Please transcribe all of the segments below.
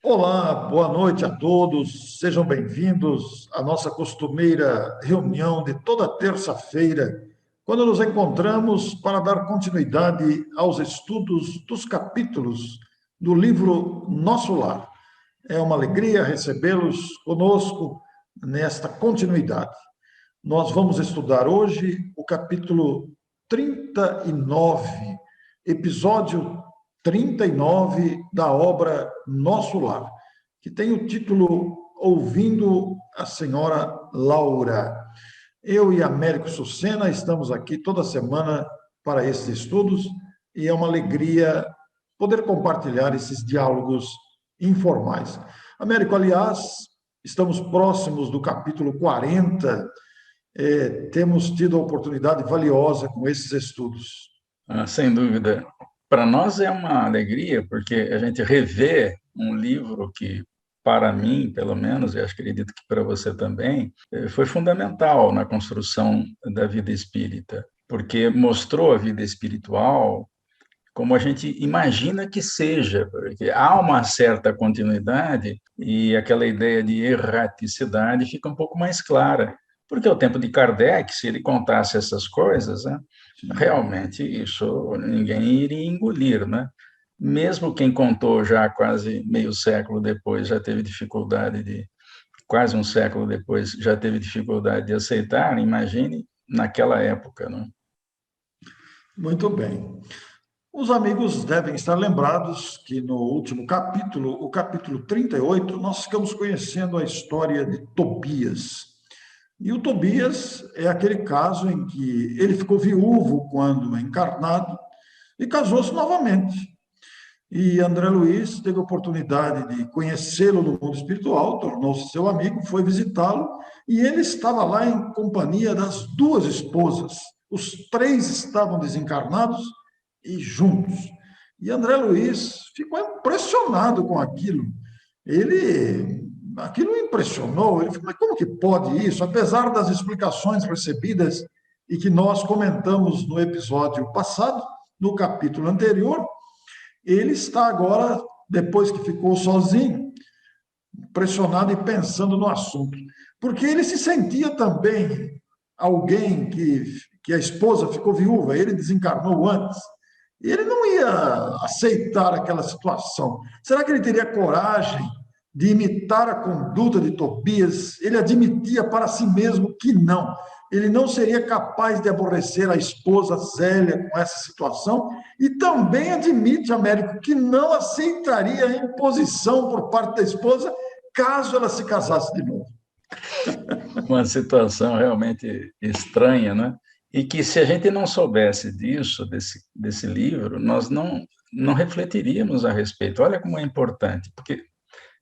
Olá, boa noite a todos. Sejam bem-vindos à nossa costumeira reunião de toda terça-feira, quando nos encontramos para dar continuidade aos estudos dos capítulos do livro Nosso Lar. É uma alegria recebê-los conosco nesta continuidade. Nós vamos estudar hoje o capítulo 39, episódio 39 da obra Nosso Lar, que tem o título Ouvindo a Senhora Laura. Eu e Américo Sucena estamos aqui toda semana para esses estudos e é uma alegria poder compartilhar esses diálogos informais. Américo, aliás, estamos próximos do capítulo 40. Temos tido a oportunidade valiosa com esses estudos. Sem dúvida. Para nós é uma alegria, porque a gente revê um livro que, para mim, pelo menos, e acho que acredito que para você também, foi fundamental na construção da vida espírita, porque mostrou a vida espiritual como a gente imagina que seja, porque há uma certa continuidade e aquela ideia de erraticidade fica um pouco mais clara. Porque o tempo de Kardec, se ele contasse essas coisas, né, realmente isso ninguém iria engolir, né? Mesmo quem contou já quase meio século depois já teve dificuldade quase um século depois já teve dificuldade de aceitar, imagine naquela época, né? Muito bem. Os amigos devem estar lembrados que no último capítulo, o capítulo 38, nós ficamos conhecendo a história de Tobias. E o Tobias é aquele caso em que ele ficou viúvo quando encarnado e casou-se novamente. E André Luiz teve a oportunidade de conhecê-lo no mundo espiritual, tornou-se seu amigo, foi visitá-lo, e ele estava lá em companhia das duas esposas. Os três estavam desencarnados e juntos. E André Luiz ficou impressionado com aquilo. Aquilo o impressionou. Ele falou: mas como que pode isso? Apesar das explicações recebidas e que nós comentamos no episódio passado, no capítulo anterior, ele está agora, depois que ficou sozinho, pressionado e pensando no assunto. Porque ele se sentia também alguém que a esposa ficou viúva, ele desencarnou antes. E ele não ia aceitar aquela situação. Será que ele teria coragem de imitar a conduta de Tobias? Ele admitia para si mesmo que não. Ele não seria capaz de aborrecer a esposa Zélia com essa situação e também admite, Américo, que não aceitaria a imposição por parte da esposa caso ela se casasse de novo. Uma situação realmente estranha, né? E que se a gente não soubesse disso, desse livro, nós não refletiríamos a respeito. Olha como é importante, porque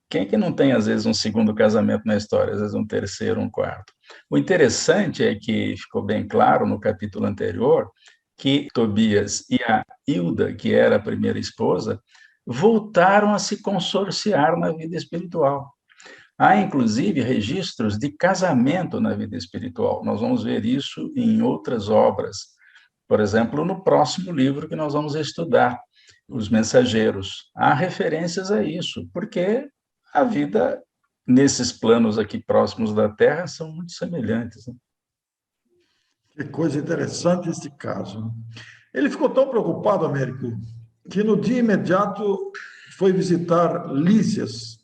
quem é que não tem, às vezes, um segundo casamento na história, às vezes um terceiro, um quarto? O interessante é que ficou bem claro no capítulo anterior que Tobias e a Hilda, que era a primeira esposa, voltaram a se consorciar na vida espiritual. Há, inclusive, registros de casamento na vida espiritual. Nós vamos ver isso em outras obras. Por exemplo, no próximo livro que nós vamos estudar, Os Mensageiros. Há referências a isso, porque a vida nesses planos aqui próximos da Terra são muito semelhantes, né? Que coisa interessante este caso. Ele ficou tão preocupado, Américo, que no dia imediato foi visitar Lísias,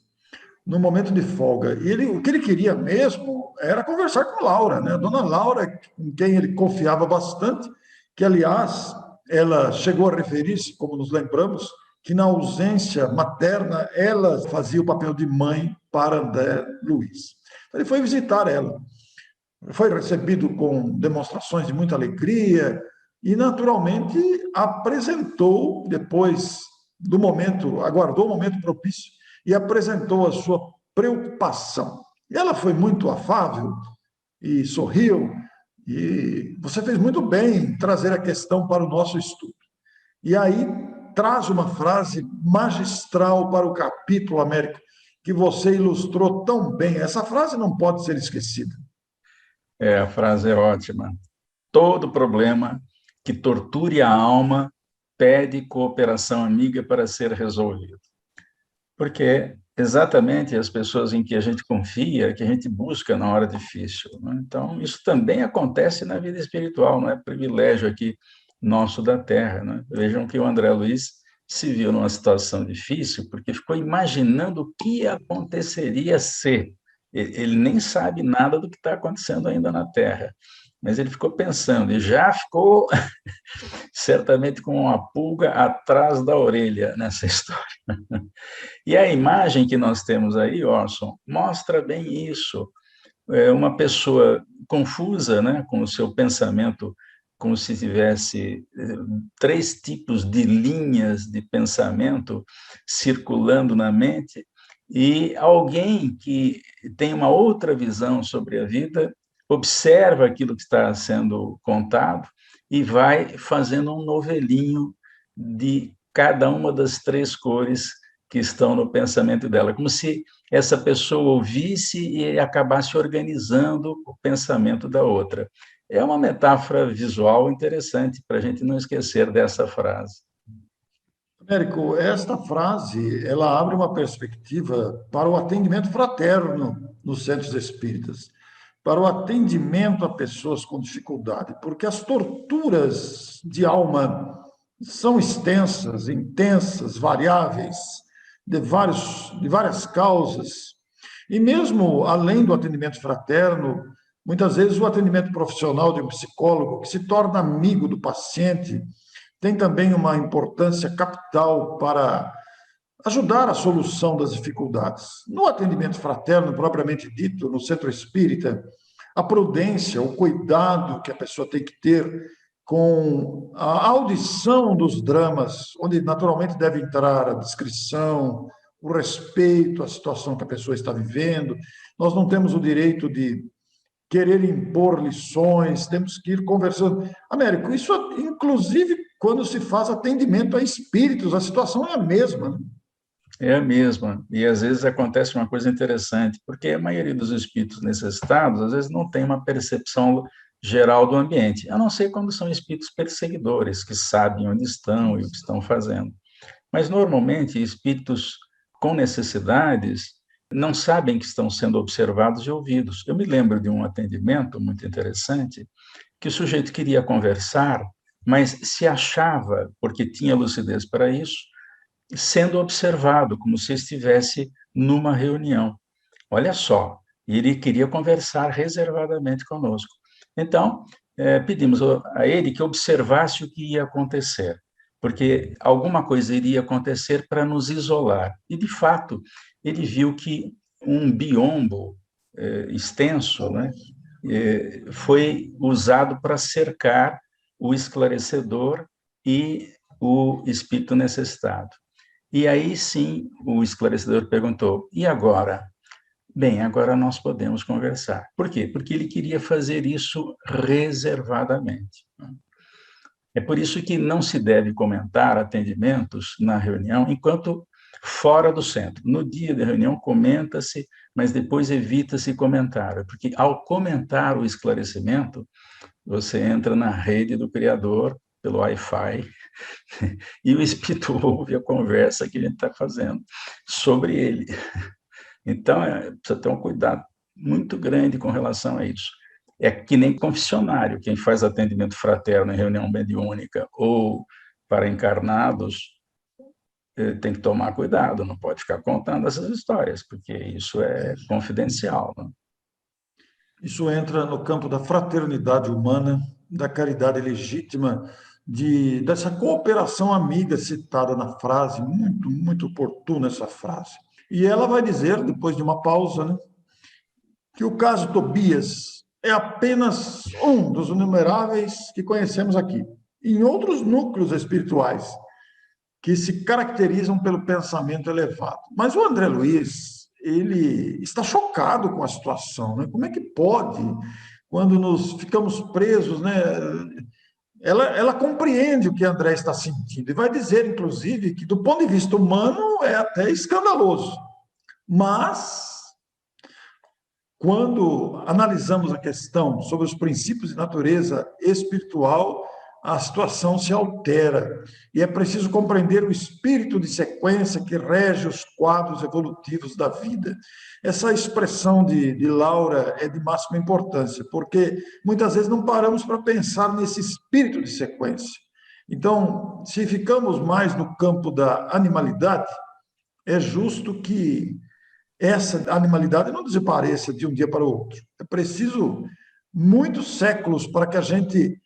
no momento de folga. E o que ele queria mesmo era conversar com Laura, né? A dona Laura, em quem ele confiava bastante, que, aliás, ela chegou a referir-se, como nos lembramos, que na ausência materna ela fazia o papel de mãe para André Luiz. Então, ele foi visitar ela. Foi recebido com demonstrações de muita alegria e, naturalmente, apresentou, depois do momento, aguardou o momento propício e apresentou a sua preocupação. E ela foi muito afável e sorriu, e você fez muito bem em trazer a questão para o nosso estudo. E aí traz uma frase magistral para o capítulo, Américo, que você ilustrou tão bem. Essa frase não pode ser esquecida. A frase é ótima. Todo problema que torture a alma pede cooperação amiga para ser resolvido. Porque exatamente as pessoas em que a gente confia, que a gente busca na hora difícil, né? Então, isso também acontece na vida espiritual, não é privilégio aqui nosso da Terra, né? Vejam que o André Luiz se viu numa situação difícil porque ficou imaginando o que aconteceria se. Ele nem sabe nada do que está acontecendo ainda na Terra, mas ele ficou pensando e já ficou certamente com uma pulga atrás da orelha nessa história. E a imagem que nós temos aí, Orson, mostra bem isso. É uma pessoa confusa, né, com o seu pensamento, como se tivesse três tipos de linhas de pensamento circulando na mente, e alguém que tem uma outra visão sobre a vida, observa aquilo que está sendo contado e vai fazendo um novelinho de cada uma das três cores que estão no pensamento dela, como se essa pessoa ouvisse e acabasse organizando o pensamento da outra. É uma metáfora visual interessante para a gente não esquecer dessa frase. Américo, esta frase, ela abre uma perspectiva para o atendimento fraterno nos centros espíritas, para o atendimento a pessoas com dificuldade, porque as torturas de alma são extensas, intensas, variáveis, de várias causas, e mesmo além do atendimento fraterno, muitas vezes o atendimento profissional de um psicólogo, que se torna amigo do paciente, tem também uma importância capital para ajudar a solução das dificuldades. No atendimento fraterno, propriamente dito, no centro espírita, a prudência, o cuidado que a pessoa tem que ter com a audição dos dramas, onde naturalmente deve entrar a descrição, o respeito à situação que a pessoa está vivendo. Nós não temos o direito de querer impor lições, temos que ir conversando. Américo, isso inclusive quando se faz atendimento a espíritos, a situação é a mesma, né? É a mesma. E às vezes acontece uma coisa interessante, porque a maioria dos espíritos necessitados, às vezes, não tem uma percepção geral do ambiente, a não ser quando são espíritos perseguidores, que sabem onde estão e o que estão fazendo. Mas, normalmente, espíritos com necessidades não sabem que estão sendo observados e ouvidos. Eu me lembro de um atendimento muito interessante, que o sujeito queria conversar, mas se achava, porque tinha lucidez para isso, sendo observado, como se estivesse numa reunião. Olha só, ele queria conversar reservadamente conosco. Então, pedimos a ele que observasse o que ia acontecer, porque alguma coisa iria acontecer para nos isolar. E, de fato, ele viu que um biombo extenso, né, foi usado para cercar o esclarecedor e o espírito necessitado. E aí sim o esclarecedor perguntou: e agora? Bem, agora nós podemos conversar. Por quê? Porque ele queria fazer isso reservadamente. É por isso que não se deve comentar atendimentos na reunião enquanto fora do centro. No dia da reunião, comenta-se, mas depois evita-se comentário, porque ao comentar o esclarecimento, você entra na rede do Criador pelo Wi-Fi e o espírito ouve a conversa que a gente está fazendo sobre ele. Então, precisa ter um cuidado muito grande com relação a isso. É que nem confessionário, quem faz atendimento fraterno em reunião mediúnica ou para encarnados, tem que tomar cuidado, não pode ficar contando essas histórias, porque isso é confidencial. Né? Isso entra no campo da fraternidade humana, da caridade legítima, dessa cooperação amiga citada na frase, muito, muito oportuna essa frase. E ela vai dizer, depois de uma pausa, né, que o caso Tobias é apenas um dos inumeráveis que conhecemos aqui. Em outros núcleos espirituais que se caracterizam pelo pensamento elevado. Mas o André Luiz, ele está chocado com a situação, né? Como é que pode, quando nos ficamos presos, né? Ela compreende o que André está sentindo e vai dizer, inclusive, que do ponto de vista humano é até escandaloso. Mas quando analisamos a questão sobre os princípios de natureza espiritual, a situação se altera e é preciso compreender o espírito de sequência que rege os quadros evolutivos da vida. Essa expressão de Laura é de máxima importância, porque muitas vezes não paramos para pensar nesse espírito de sequência. Então, se ficamos mais no campo da animalidade, é justo que essa animalidade não desapareça de um dia para o outro. É preciso muitos séculos para que a gente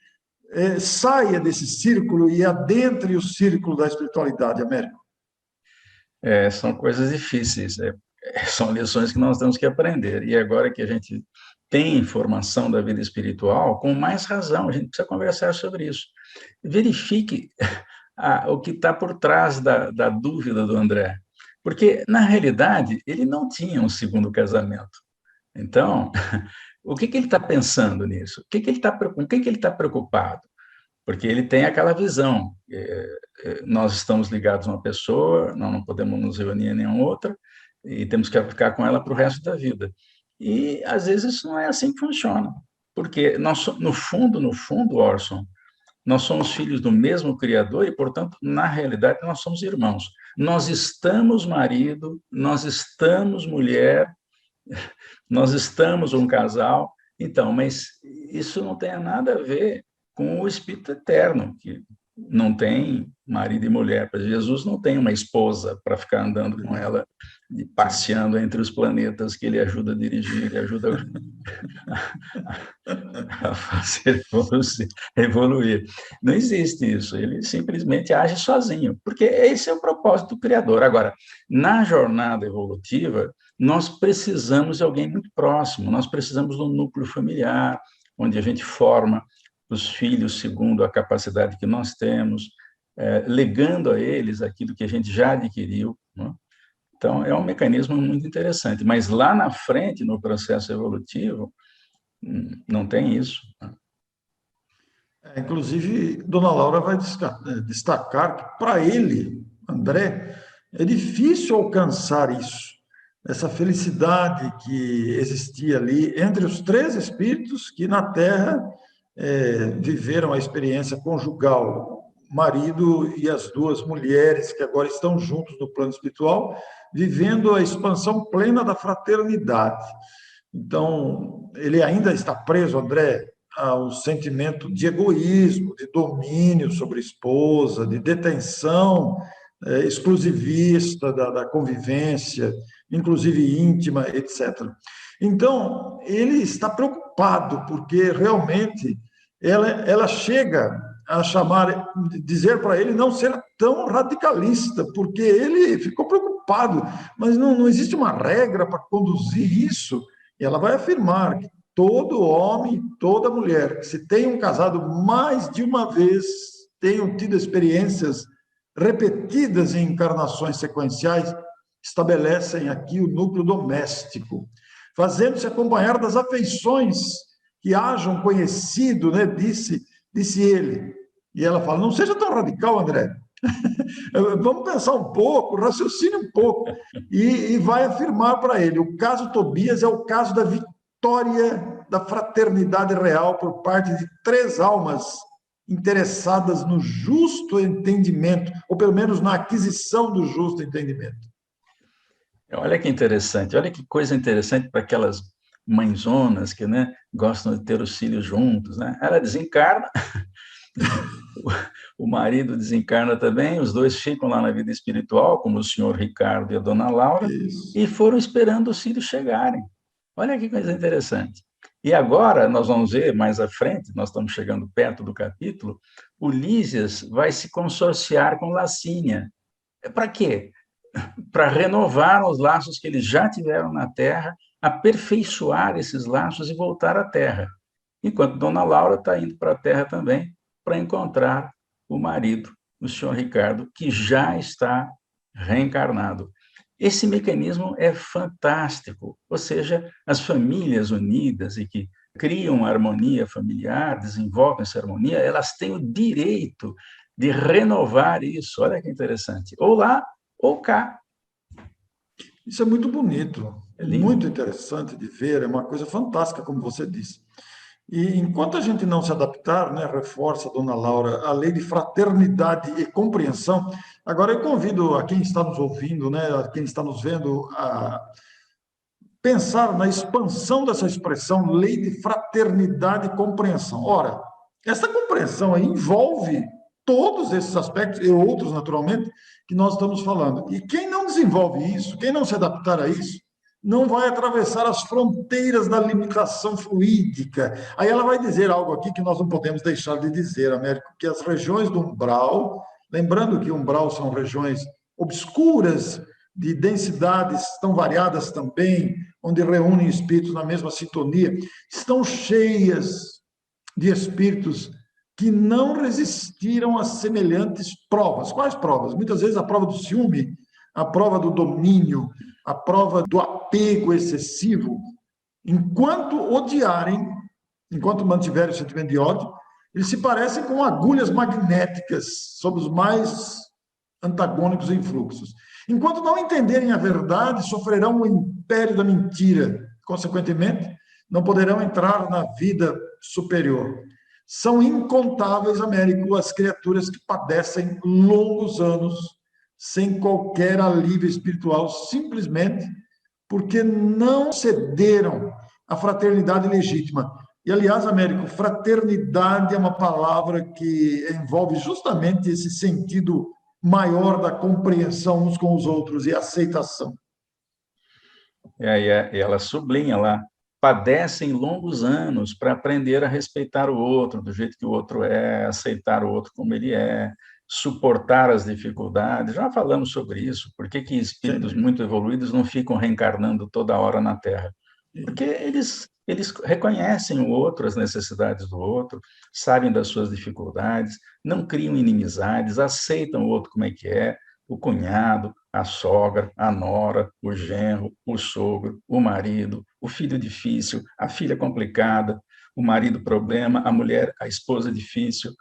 saia desse círculo e adentre o círculo da espiritualidade, Américo. São coisas difíceis, são lições que nós temos que aprender. E agora que a gente tem informação da vida espiritual, com mais razão, a gente precisa conversar sobre isso. Verifique o que está por trás da dúvida do André. Porque, na realidade, ele não tinha um segundo casamento. Então, o que ele está pensando nisso? Com o que ele está preocupado? Porque ele tem aquela visão. Nós estamos ligados a uma pessoa, nós não podemos nos reunir em nenhuma outra, e temos que ficar com ela para o resto da vida. E, às vezes, isso não é assim que funciona. Porque, nós, no fundo, Orson, nós somos filhos do mesmo Criador e, portanto, na realidade, nós somos irmãos. Nós estamos marido, nós estamos mulher, nós estamos um casal. Então, mas isso não tem nada a ver com o Espírito Eterno, que não tem marido e mulher. Jesus não tem uma esposa para ficar andando com ela e passeando entre os planetas que ele ajuda a dirigir, ele ajuda a fazer evoluir. Não existe isso, ele simplesmente age sozinho, porque esse é o propósito do Criador. Agora, na jornada evolutiva, nós precisamos de alguém muito próximo, nós precisamos do núcleo familiar, onde a gente forma os filhos segundo a capacidade que nós temos, legando a eles aquilo que a gente já adquiriu, né? Então, é um mecanismo muito interessante, mas lá na frente, no processo evolutivo, não tem isso. Inclusive, Dona Laura vai destacar que, para ele, André, é difícil alcançar isso, essa felicidade que existia ali entre os três espíritos que na Terra viveram a experiência conjugal, o marido e as duas mulheres que agora estão juntos no plano espiritual, vivendo a expansão plena da fraternidade. Então, ele ainda está preso, André, ao sentimento de egoísmo, de domínio sobre a esposa, de detenção exclusivista da convivência, inclusive íntima, etc. Então, ele está preocupado, porque realmente ela chega a chamar, dizer para ele não ser tão radicalista, porque ele ficou preocupado, mas não existe uma regra para conduzir isso. E ela vai afirmar que todo homem, toda mulher que se tenham casado mais de uma vez, tenham tido experiências repetidas em encarnações sequenciais, estabelecem aqui o núcleo doméstico, fazendo-se acompanhar das afeições que hajam conhecido, né? Disse ele. E ela fala, não seja tão radical, André. Vamos pensar um pouco, raciocine um pouco. E vai afirmar para ele, o caso Tobias é o caso da vitória da fraternidade real por parte de três almas interessadas no justo entendimento, ou pelo menos na aquisição do justo entendimento. Olha que interessante, olha que coisa interessante para aquelas mãezonas que, né, gostam de ter os filhos juntos, né? Ela desencarna, o marido desencarna também, os dois ficam lá na vida espiritual, como o senhor Ricardo e a dona Laura, Isso. e foram esperando os filhos chegarem. Olha que coisa interessante. E agora, nós vamos ver mais à frente, nós estamos chegando perto do capítulo, o Lísias vai se consorciar com Lacínia. Para quê? Para renovar os laços que eles já tiveram na Terra, aperfeiçoar esses laços e voltar à Terra. Enquanto Dona Laura está indo para a Terra também, para encontrar o marido, o senhor Ricardo, que já está reencarnado. Esse mecanismo é fantástico, ou seja, as famílias unidas e que criam harmonia familiar, desenvolvem essa harmonia, elas têm o direito de renovar isso. Olha que interessante. Ou lá, ou cá. Isso é muito bonito, É lindo. muito interessante de ver, é uma coisa fantástica, como você disse. E enquanto a gente não se adaptar, né, reforça, dona Laura, a lei de fraternidade e compreensão. Agora eu convido a quem está nos ouvindo, né, a quem está nos vendo, a pensar na expansão dessa expressão lei de fraternidade e compreensão. Ora, essa compreensão aí envolve todos esses aspectos e outros, naturalmente, que nós estamos falando. E quem não desenvolve isso, quem não se adaptar a isso, não vai atravessar as fronteiras da limitação fluídica. Aí ela vai dizer algo aqui que nós não podemos deixar de dizer, Américo, que as regiões do umbral, lembrando que umbral são regiões obscuras, de densidades tão variadas também, onde reúnem espíritos na mesma sintonia, estão cheias de espíritos que não resistiram a semelhantes provas. Quais provas? Muitas vezes a prova do ciúme, a prova do domínio, a prova do apego excessivo. Enquanto odiarem, enquanto mantiverem o sentimento de ódio, eles se parecem com agulhas magnéticas sobre os mais antagônicos influxos. Enquanto não entenderem a verdade, sofrerão o império da mentira. Consequentemente, não poderão entrar na vida superior. São incontáveis, Américo, as criaturas que padecem longos anos sem qualquer alívio espiritual, simplesmente porque não cederam à fraternidade legítima. E, aliás, Américo, fraternidade é uma palavra que envolve justamente esse sentido maior da compreensão uns com os outros e aceitação. E aí ela sublinha lá, padecem longos anos para aprender a respeitar o outro, do jeito que o outro é, aceitar o outro como ele é, suportar as dificuldades. Já falamos sobre isso. Por que espíritos muito evoluídos não ficam reencarnando toda hora na Terra? Porque eles reconhecem o outro, as necessidades do outro, sabem das suas dificuldades, não criam inimizades, aceitam o outro como é que é, o cunhado, a sogra, a nora, o genro, o sogro, o marido, o filho difícil, a filha complicada, o marido problema, a mulher, a esposa difícil.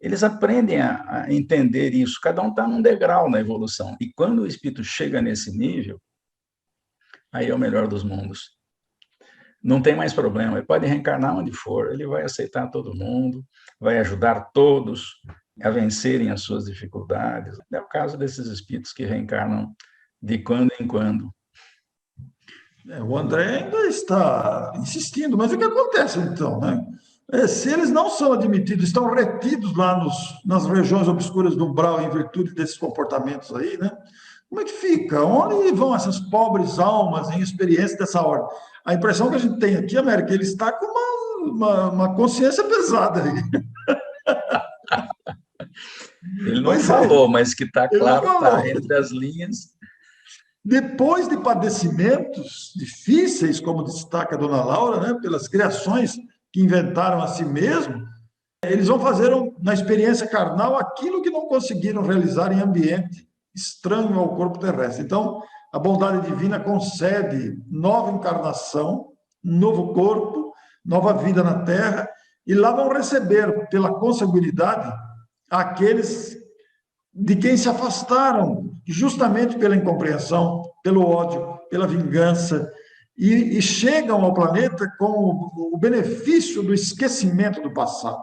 Eles aprendem a entender isso, cada um está num degrau na evolução. E quando o espírito chega nesse nível, aí é o melhor dos mundos. Não tem mais problema, ele pode reencarnar onde for, ele vai aceitar todo mundo, vai ajudar todos a vencerem as suas dificuldades. É o caso desses espíritos que reencarnam de quando em quando. O André ainda está insistindo, mas o que acontece então, né? Se eles não são admitidos, estão retidos lá nas regiões obscuras do umbral em virtude desses comportamentos aí, né? Como é que fica? Onde vão essas pobres almas em experiência dessa ordem? A impressão que a gente tem aqui, América, ele está com uma consciência pesada aí. Ele não falou, mas que está claro, está entre as linhas. Depois de padecimentos difíceis, como destaca a dona Laura, né, pelas criações que inventaram a si mesmo, eles vão fazer na experiência carnal aquilo que não conseguiram realizar em ambiente estranho ao corpo terrestre. Então, a bondade divina concede nova encarnação, novo corpo, nova vida na Terra, e lá vão receber, pela consanguinidade, aqueles de quem se afastaram, justamente pela incompreensão, pelo ódio, pela vingança, e chegam ao planeta com o benefício do esquecimento do passado,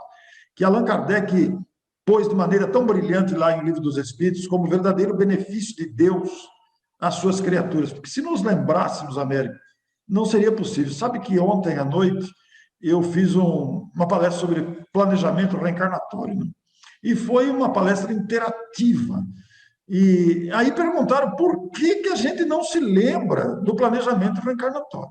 que Allan Kardec pôs de maneira tão brilhante lá em Livro dos Espíritos como verdadeiro benefício de Deus às suas criaturas. Porque se nos lembrássemos, Américo, não seria possível. Sabe que ontem à noite eu fiz uma palestra sobre planejamento reencarnatório, né? E foi uma palestra interativa. E aí perguntaram por que a gente não se lembra do planejamento reencarnatório.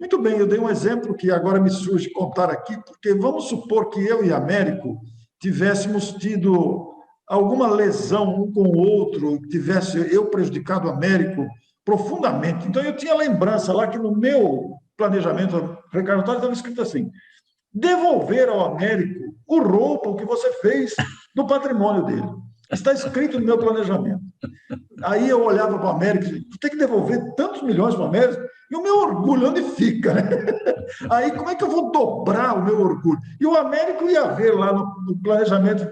Muito bem, eu dei um exemplo que agora me surge contar aqui, porque vamos supor que eu e Américo tivéssemos tido alguma lesão um com o outro, tivesse eu prejudicado o Américo profundamente. Então, eu tinha lembrança lá que no meu planejamento reencarnatório estava escrito assim: devolver ao Américo o roubo que você fez do patrimônio dele. Está escrito no meu planejamento. Aí eu olhava para o Américo e disse: tu tem que devolver tantos milhões para o Américo, e o meu orgulho onde fica, né? Aí como é que eu vou dobrar o meu orgulho? E o Américo ia ver lá no planejamento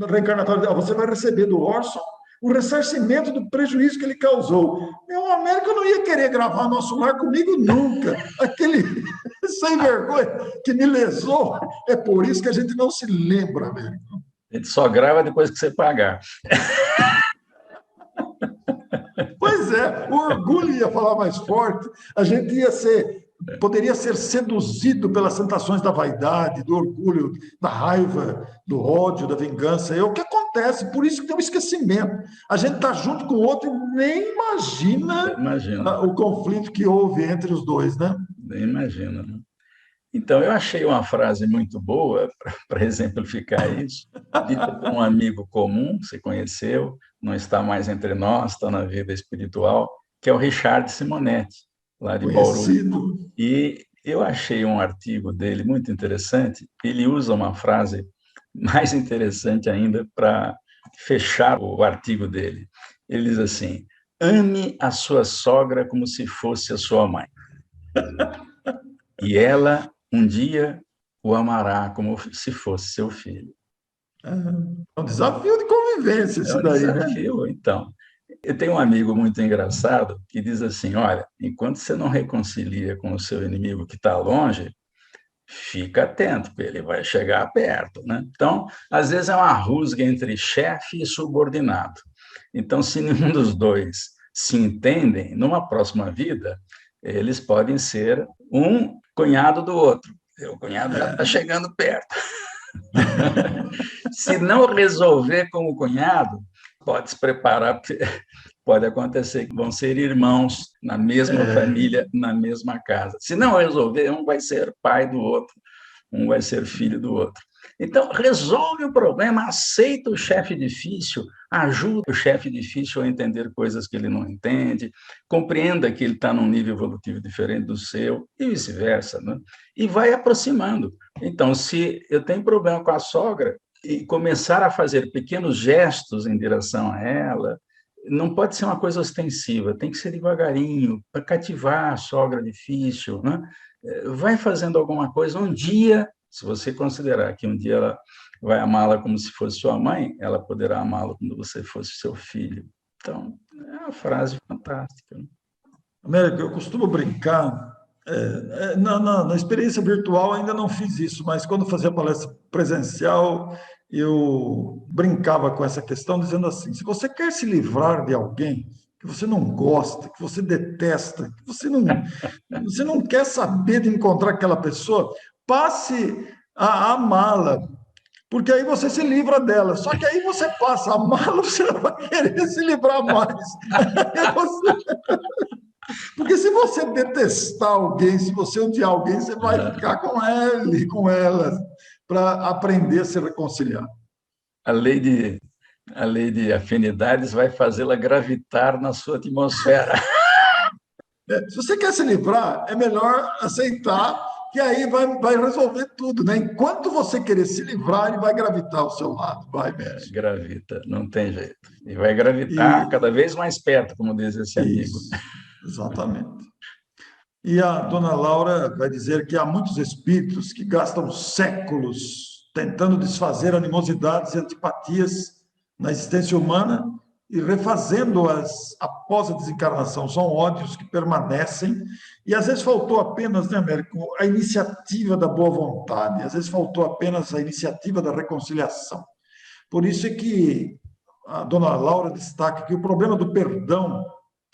reencarnatório, você vai receber do Orson o ressarcimento do prejuízo que ele causou. Meu Américo não ia querer gravar nosso lar comigo nunca. Aquele sem vergonha, que me lesou. É por isso que a gente não se lembra, velho. A gente só grava depois que você pagar. Pois é, o orgulho ia falar mais forte, a gente poderia ser seduzido pelas tentações da vaidade, do orgulho, da raiva, do ódio, da vingança. É o que acontece, por isso que tem um esquecimento. A gente está junto com o outro e nem imagina Imagina, o conflito que houve entre os dois, né? nem imagina. Né? Então, eu achei uma frase muito boa para exemplificar isso, dita por um amigo comum, que você conheceu, não está mais entre nós, está na vida espiritual, que é o Richard Simonetti, lá de Bauru. Conhecido. E eu achei um artigo dele muito interessante. Ele usa uma frase mais interessante ainda para fechar o artigo dele. Ele diz assim: ame a sua sogra como se fosse a sua mãe. E ela, um dia, o amará como se fosse seu filho. É um desafio de convivência É isso um daí, né? desafio, então. Eu tenho um amigo muito engraçado que diz assim: olha, enquanto você não reconcilia com o seu inimigo que está longe, fica atento, porque ele vai chegar perto, né? Então, às vezes é uma rusga entre chefe e subordinado. Então, se nenhum dos dois se entendem, numa próxima vida, eles podem ser um cunhado do outro. O cunhado já está chegando perto. Se não resolver com o cunhado, pode se preparar, porque pode acontecer que vão ser irmãos na mesma família, na mesma casa. Se não resolver, um vai ser pai do outro, um vai ser filho do outro. Então, resolve o problema, aceita o chefe difícil, ajuda o chefe difícil a entender coisas que ele não entende, compreenda que ele está num nível evolutivo diferente do seu, e vice-versa, né? E vai aproximando. Então, se eu tenho problema com a sogra, e começar a fazer pequenos gestos em direção a ela, não pode ser uma coisa ostensiva, tem que ser devagarinho, para cativar a sogra difícil, né? Vai fazendo alguma coisa, um dia, se você considerar que um dia ela vai amá-la como se fosse sua mãe, ela poderá amá-la como você fosse seu filho. Então, é uma frase fantástica. Né? Américo, eu costumo brincar, na experiência virtual ainda não fiz isso, mas quando fazia palestra presencial, eu brincava com essa questão, dizendo assim: se você quer se livrar de alguém que você não gosta, que você detesta, que você não quer saber de encontrar aquela pessoa, passe a amá-la, porque aí você se livra dela. Só que aí você passa a amá-la, você não vai querer se livrar mais. Porque se você detestar alguém, se você odiar alguém, você vai ficar com ele, com ela, para aprender a se reconciliar. A lei de, a lei de afinidades vai fazê-la gravitar na sua atmosfera. Se você quer se livrar, é melhor aceitar que aí vai resolver tudo, né? Enquanto você querer se livrar, ele vai gravitar ao seu lado, vai mesmo. Gravita, não tem jeito. E vai gravitar E cada vez mais perto, como diz esse amigo. isso, exatamente. E a dona Laura vai dizer que há muitos espíritos que gastam séculos tentando desfazer animosidades e antipatias na existência humana e refazendo-as após a desencarnação. São ódios que permanecem e às vezes faltou apenas, né, Américo, a iniciativa da boa vontade, às vezes faltou apenas a iniciativa da reconciliação. Por isso é que a dona Laura destaca que o problema do perdão,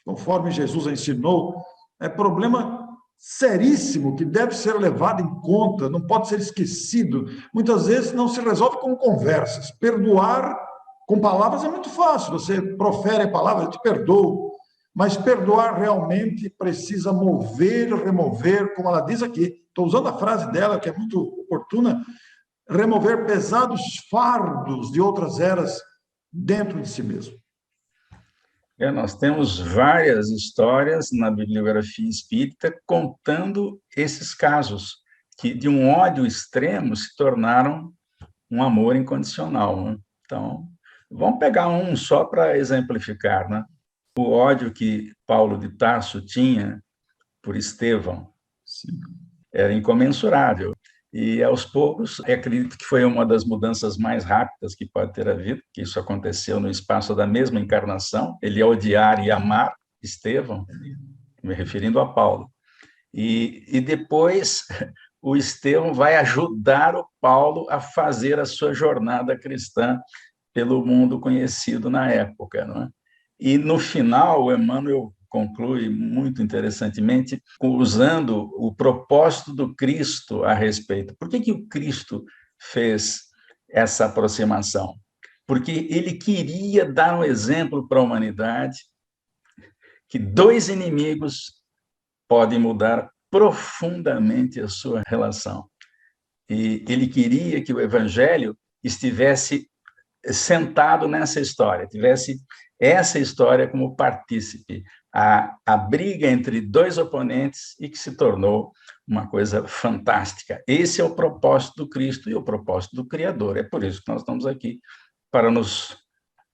conforme Jesus ensinou, é problema seríssimo que deve ser levado em conta, não pode ser esquecido. Muitas vezes não se resolve com conversas. Perdoar com palavras é muito fácil, você profere a palavra, eu te perdoo, mas perdoar realmente precisa mover, remover, como ela diz aqui, estou usando a frase dela, que é muito oportuna, remover pesados fardos de outras eras dentro de si mesmo. Nós temos várias histórias na bibliografia espírita contando esses casos, que de um ódio extremo se tornaram um amor incondicional. Né? Então, vamos pegar um só para exemplificar. Né? O ódio que Paulo de Tarso tinha por Estevão Sim. era incomensurável. E, aos poucos, acredito que foi uma das mudanças mais rápidas que pode ter havido, que isso aconteceu no espaço da mesma encarnação, ele odiar e amar Estevão, me referindo a Paulo. E depois o Estevão vai ajudar o Paulo a fazer a sua jornada cristã pelo mundo conhecido na época, não é? E, no final, o Emmanuel conclui muito interessantemente, usando o propósito do Cristo a respeito. Por que o Cristo fez essa aproximação? Porque ele queria dar um exemplo para a humanidade que dois inimigos podem mudar profundamente a sua relação. E ele queria que o Evangelho estivesse sentado nessa história, tivesse essa história como partícipe, a briga entre dois oponentes e que se tornou uma coisa fantástica. Esse é o propósito do Cristo e o propósito do Criador. É por isso que nós estamos aqui, para nos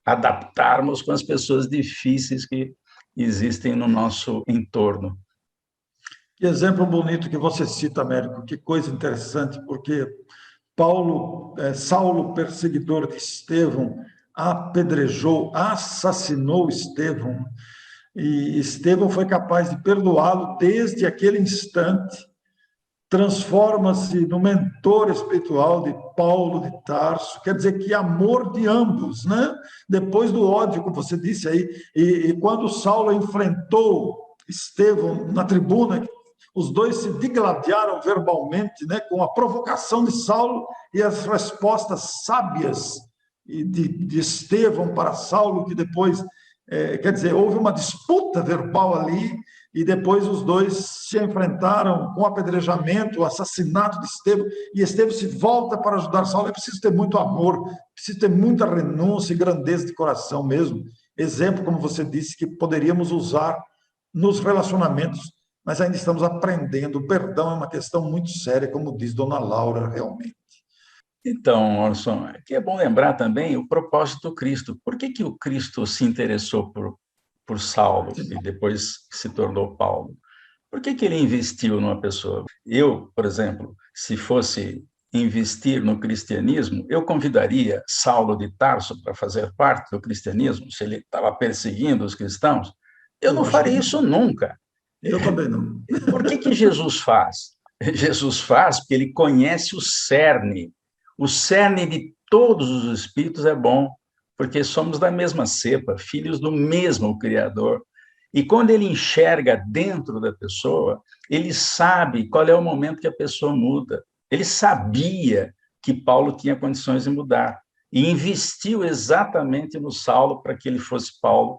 adaptarmos com as pessoas difíceis que existem no nosso entorno. Que exemplo bonito que você cita, Américo, que coisa interessante, porque Saulo, perseguidor de Estevão, apedrejou, assassinou Estevão, e Estevão foi capaz de perdoá-lo desde aquele instante, transforma-se no mentor espiritual de Paulo de Tarso, quer dizer que amor de ambos, né? Depois do ódio, como você disse aí, e quando Saulo enfrentou Estevão na tribuna, os dois se digladiaram verbalmente, né, com a provocação de Saulo e as respostas sábias de Estevão para Saulo, que depois, quer dizer, houve uma disputa verbal ali, e depois os dois se enfrentaram com o apedrejamento, o assassinato de Estevão, e Estevão se volta para ajudar Saulo. É preciso ter muito amor, preciso ter muita renúncia e grandeza de coração mesmo. Exemplo, como você disse, que poderíamos usar nos relacionamentos, mas ainda estamos aprendendo. O perdão é uma questão muito séria, como diz Dona Laura, realmente. Então, Orson, aqui é bom lembrar também o propósito do Cristo. Por que o Cristo se interessou por Saulo e depois se tornou Paulo? Por que ele investiu numa pessoa? Eu, por exemplo, se fosse investir no cristianismo, eu convidaria Saulo de Tarso para fazer parte do cristianismo, se ele estava perseguindo os cristãos. Eu não Eu acho que faria não. isso nunca. Eu também não. Por que Jesus faz? Jesus faz porque ele conhece o cerne. O cerne de todos os espíritos é bom, porque somos da mesma cepa, filhos do mesmo Criador. E quando ele enxerga dentro da pessoa, ele sabe qual é o momento que a pessoa muda. Ele sabia que Paulo tinha condições de mudar e investiu exatamente no Saulo para que ele fosse Paulo,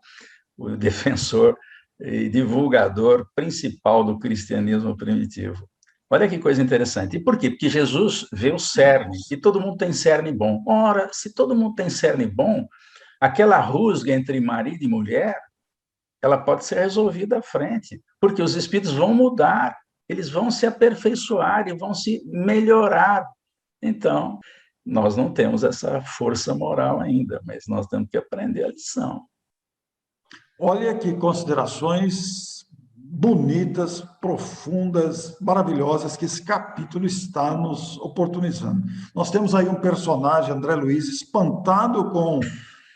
o defensor e divulgador principal do cristianismo primitivo. Olha que coisa interessante. E por quê? Porque Jesus vê o cerne, e todo mundo tem cerne bom. Ora, se todo mundo tem cerne bom, aquela rusga entre marido e mulher, ela pode ser resolvida à frente, porque os espíritos vão mudar, eles vão se aperfeiçoar e vão se melhorar. Então, nós não temos essa força moral ainda, mas nós temos que aprender a lição. Olha que considerações bonitas, profundas, maravilhosas que esse capítulo está nos oportunizando. Nós temos aí um personagem, André Luiz, espantado com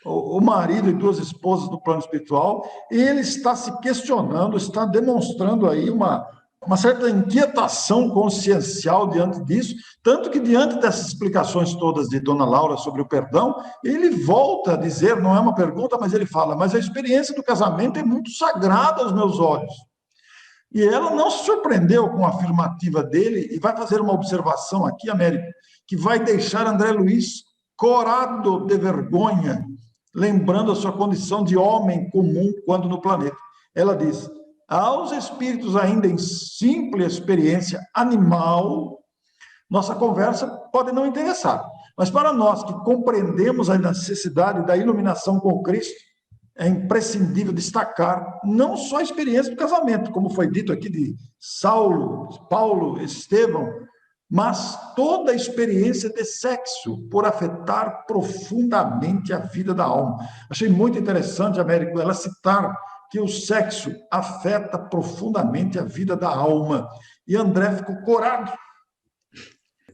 o marido e duas esposas do plano espiritual, e ele está se questionando, está demonstrando aí uma certa inquietação consciencial diante disso, tanto que diante dessas explicações todas de Dona Laura sobre o perdão, ele volta a dizer, não é uma pergunta, mas ele fala, mas a experiência do casamento é muito sagrada aos meus olhos. E ela não se surpreendeu com a afirmativa dele e vai fazer uma observação aqui, Américo, que vai deixar André Luiz corado de vergonha, lembrando a sua condição de homem comum quando no planeta. Ela diz: aos espíritos ainda em simples experiência animal, nossa conversa pode não interessar. Mas para nós que compreendemos a necessidade da iluminação com Cristo, é imprescindível destacar não só a experiência do casamento, como foi dito aqui de Saulo, Paulo, Estevão, mas toda a experiência de sexo, por afetar profundamente a vida da alma. Achei muito interessante, Américo, ela citar que o sexo afeta profundamente a vida da alma. E André ficou corado.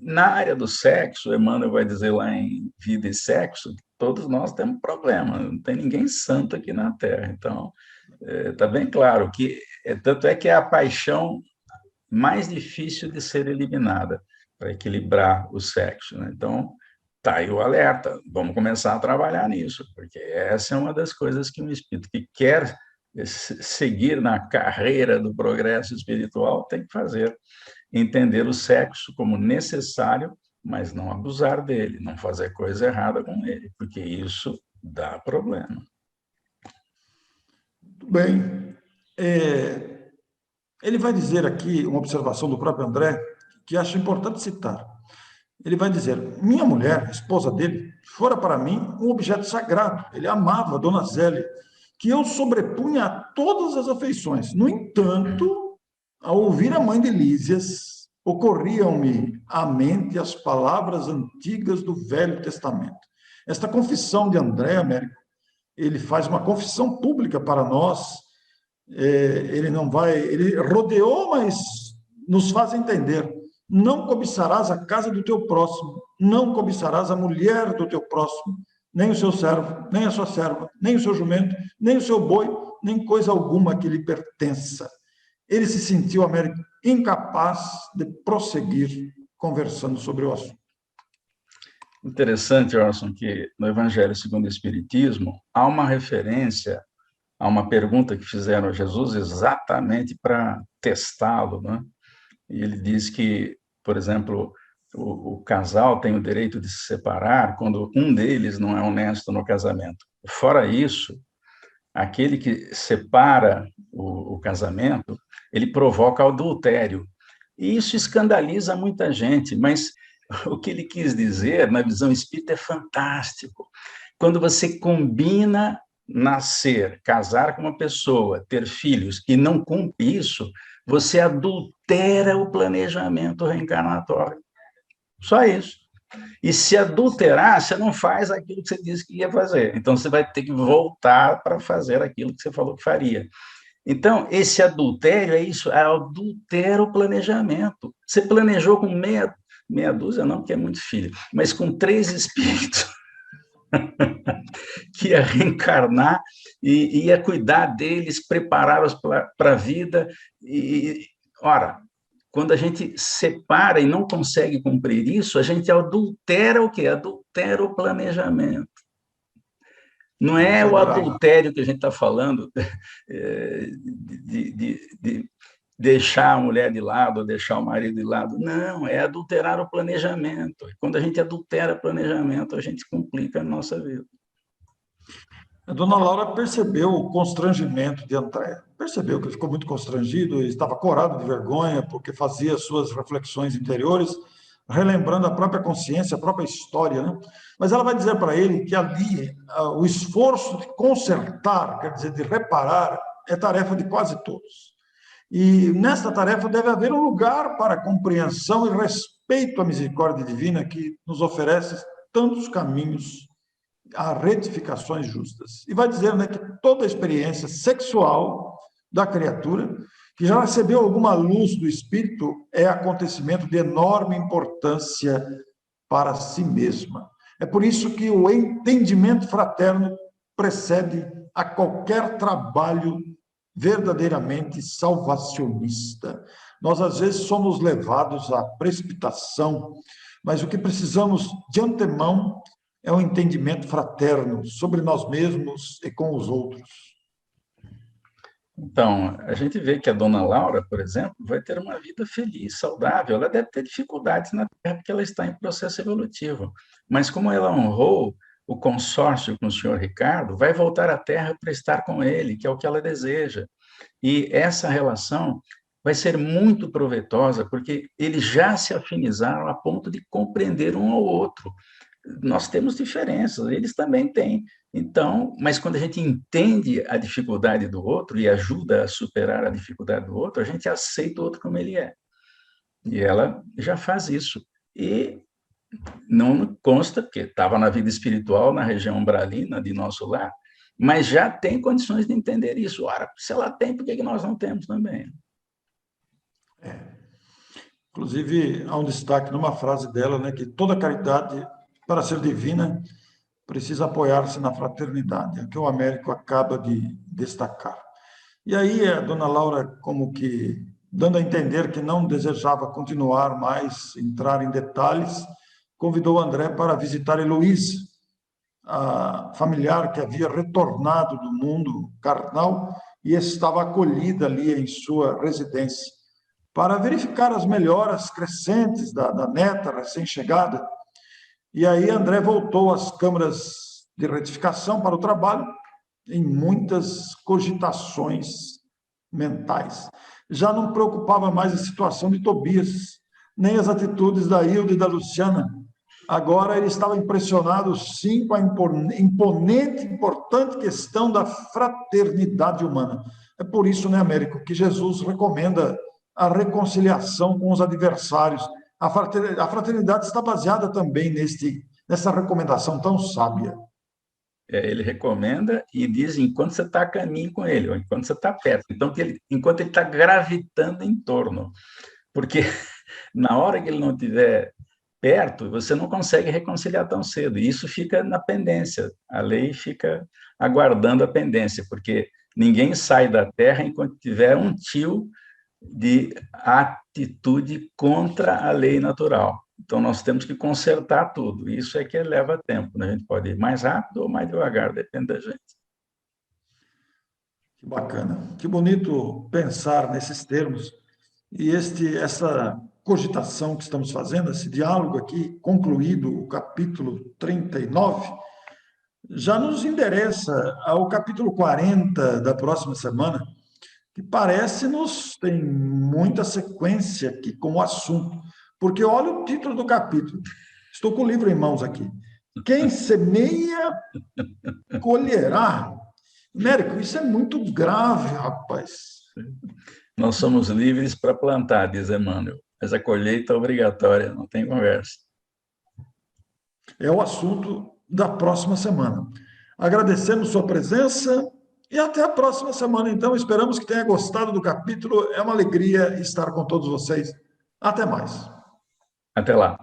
Na área do sexo, Emmanuel vai dizer lá em Vida e Sexo, que todos nós temos problema, não tem ninguém santo aqui na Terra. Então, está bem claro que, tanto é que a paixão mais difícil de ser eliminada para equilibrar o sexo, né? Então, tá aí o alerta, vamos começar a trabalhar nisso, porque essa é uma das coisas que um espírito que quer seguir na carreira do progresso espiritual tem que fazer, entender o sexo como necessário, mas não abusar dele, não fazer coisa errada com ele, porque isso dá problema. Muito bem. Ele vai dizer aqui uma observação do próprio André, que acho importante citar. Ele vai dizer: minha mulher, esposa dele, fora para mim um objeto sagrado. Ele amava a Dona Zélia, que eu sobrepunha a todas as afeições. No entanto, ao ouvir a mãe de Lísias, ocorriam-me à mente as palavras antigas do Velho Testamento. Esta confissão de André, Américo, ele faz uma confissão pública para nós. Ele não vai, ele rodeou, mas nos faz entender: não cobiçarás a casa do teu próximo, não cobiçarás a mulher do teu próximo, nem o seu servo, nem a sua serva, nem o seu jumento, nem o seu boi, nem coisa alguma que lhe pertença. Ele se sentiu, Américo, incapaz de prosseguir conversando sobre o assunto. Interessante, Orson, que no Evangelho segundo o Espiritismo há uma referência a uma pergunta que fizeram a Jesus exatamente para testá-lo, né? E ele diz que, por exemplo, o casal tem o direito de se separar quando um deles não é honesto no casamento. Fora isso, aquele que separa o casamento, ele provoca adultério. E isso escandaliza muita gente, mas o que ele quis dizer, na visão espírita, é fantástico. Quando você combina nascer, casar com uma pessoa, ter filhos e não cumpre isso, você adultera o planejamento reencarnatório. Só isso. E se adulterar, você não faz aquilo que você disse que ia fazer. Então, você vai ter que voltar para fazer aquilo que você falou que faria. Então, esse adultério é isso, adultera o planejamento. Você planejou com meia dúzia, não, porque é muito filho, mas com 3 espíritos que ia reencarnar e ia cuidar deles, prepará-los para a vida. Ora, quando a gente separa e não consegue cumprir isso, a gente adultera o quê? Adultera o planejamento. Não é o adultério que a gente está falando de deixar a mulher de lado, ou deixar o marido de lado. Não, é adulterar o planejamento. Quando a gente adultera o planejamento, a gente complica a nossa vida. A dona Laura percebeu o constrangimento de André. Percebeu que ele ficou muito constrangido, estava corado de vergonha, porque fazia suas reflexões interiores, relembrando a própria consciência, a própria história, né? Mas ela vai dizer para ele que ali o esforço de consertar, quer dizer, de reparar, é tarefa de quase todos. E nesta tarefa deve haver um lugar para a compreensão e respeito à misericórdia divina que nos oferece tantos caminhos a retificações justas. E vai dizer, né, que toda a experiência sexual da criatura, que já recebeu alguma luz do espírito, é acontecimento de enorme importância para si mesma. É por isso que o entendimento fraterno precede a qualquer trabalho verdadeiramente salvacionista. Nós, às vezes, somos levados à precipitação, mas o que precisamos de antemão é um entendimento fraterno sobre nós mesmos e com os outros. Então, a gente vê que a dona Laura, por exemplo, vai ter uma vida feliz, saudável. Ela deve ter dificuldades na Terra porque ela está em processo evolutivo. Mas como ela honrou o consórcio com o senhor Ricardo, vai voltar à Terra para estar com ele, que é o que ela deseja. E essa relação vai ser muito proveitosa, porque eles já se afinizaram a ponto de compreender um ao outro. Nós temos diferenças, eles também têm. Então, mas quando a gente entende a dificuldade do outro e ajuda a superar a dificuldade do outro, a gente aceita o outro como ele é. E ela já faz isso. E não consta, porque estava na vida espiritual, na região umbralina de nosso lar, mas já tem condições de entender isso. Ora, se ela tem, por que nós não temos também? Inclusive, há um destaque numa frase dela, né, que toda caridade, para ser divina, precisa apoiar-se na fraternidade, é o que o Américo acaba de destacar. E aí a dona Laura como que dando a entender que não desejava continuar mais, entrar em detalhes, convidou André para visitar Heloísa, a familiar que havia retornado do mundo carnal e estava acolhida ali em sua residência, para verificar as melhoras crescentes da neta recém-chegada. E aí André voltou às câmaras de retificação para o trabalho, em muitas cogitações mentais. Já não preocupava mais a situação de Tobias, nem as atitudes da Hilda e da Luciana. Agora ele estava impressionado, sim, com a imponente, importante questão da fraternidade humana. É por isso, né, Américo, que Jesus recomenda a reconciliação com os adversários. A fraternidade está baseada também nessa recomendação tão sábia. Ele recomenda e diz enquanto você está a caminho com ele, ou enquanto você está perto. Então, enquanto ele está gravitando em torno. Porque na hora que ele não estiver perto, você não consegue reconciliar tão cedo. E isso fica na pendência. A lei fica aguardando a pendência, porque ninguém sai da terra enquanto tiver um tio de atitude contra a lei natural. Então, nós temos que consertar tudo. Isso é que leva tempo, né? A gente pode ir mais rápido ou mais devagar, depende da gente. Que bacana, que bonito pensar nesses termos. E essa cogitação que estamos fazendo, esse diálogo aqui, concluído o capítulo 39, já nos endereça ao capítulo 40 da próxima semana, que parece-nos tem muita sequência aqui com o assunto, porque olha o título do capítulo. Estou com o livro em mãos aqui. Quem semeia, colherá. Mérico, isso é muito grave, rapaz. Nós somos livres para plantar, diz Emmanuel, mas a colheita é obrigatória, não tem conversa. É o assunto da próxima semana. Agradecemos sua presença e até a próxima semana, então. Esperamos que tenha gostado do capítulo. É uma alegria estar com todos vocês. Até mais. Até lá.